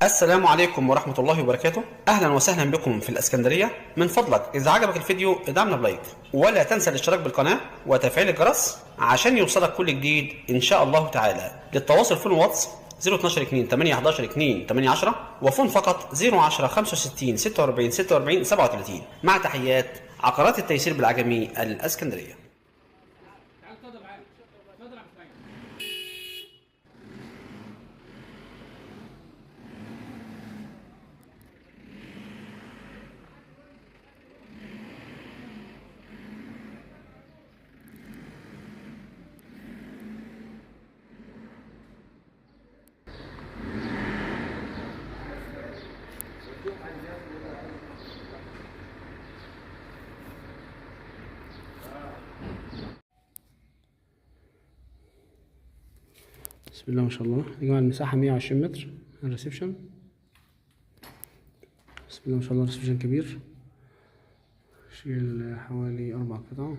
السلام عليكم ورحمة الله وبركاته. أهلا وسهلا بكم في الإسكندرية. من فضلك إذا عجبك الفيديو ادعمنا بلايك، ولا تنسى الاشتراك بالقناة وتفعيل الجرس عشان يوصلك كل جديد إن شاء الله تعالى. للتواصل فون واتس 012 2 8 11 2 8 10، وفون فقط 010 65 46 46 37. مع تحيات عقارات التيسير بالعجمي الإسكندرية. بسم الله ما شاء الله يا جماعة، المساحة 120 متر الريسبشن. بسم الله ما شاء الله، الريسبشن كبير، شيل حوالي 4 قطع.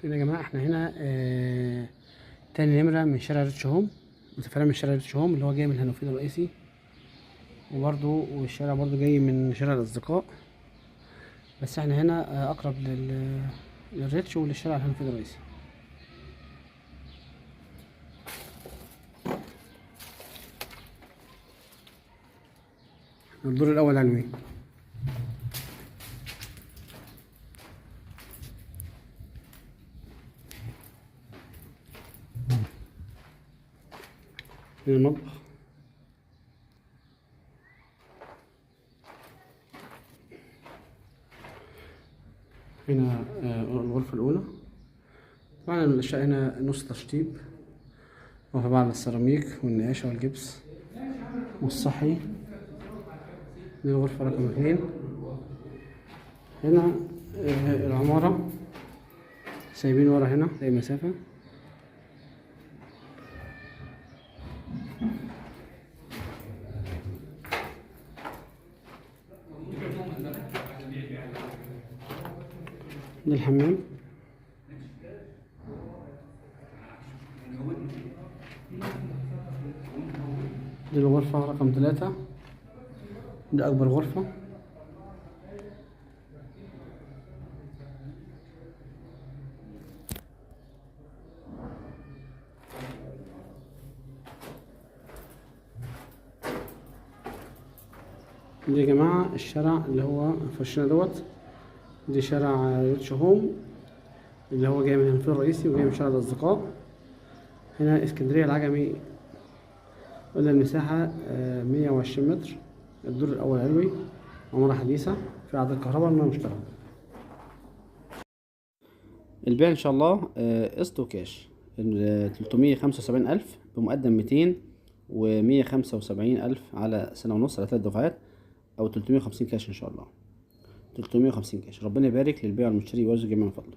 هنا يا جماعة احنا هنا تاني نمرة من شارع ريتش هوم، متفرع من شارع ريتش هوم اللي هو جاي من الهنوفيل الرئيسي، والشارع برضو جاي من شارع الأصدقاء، بس احنا هنا أقرب للريتش وللشارع الهنوفيل الرئيسي. الدور الأول علوي. هنا المطبخ، هنا الغرفة الأولى. طبعا الأشياء هنا نص تشطيب، وفي بعض السيراميك والنقاشة والجبس والصحي. دي الغرفة رقم 2. هنا العمارة سايبين ورا هنا زي مسافة. ده الحمام. دي الغرفة رقم 3، دي أكبر غرفة. دي يا جماعة الشارع اللي هو في وشنا دوت، دي شارع ريتش هوم اللي هو جاي من الهنفيل الرئيسي وجاي من شارع الأصدقاء. هنا اسكندرية العجمي. قلنا المساحة 120 متر، الدور الأول علوي، عمارة حديثة، في عدد الكهرباء المياه مشتركة. البيع إن شاء الله قسط وكاش. 375,000 بمقدم 200 و175,000 على سنة ونص على 3 دفعات، أو 350 كاش إن شاء الله. 350 كاش. ربنا يبارك للبيع والمشتري ويرزق جميع من فضله.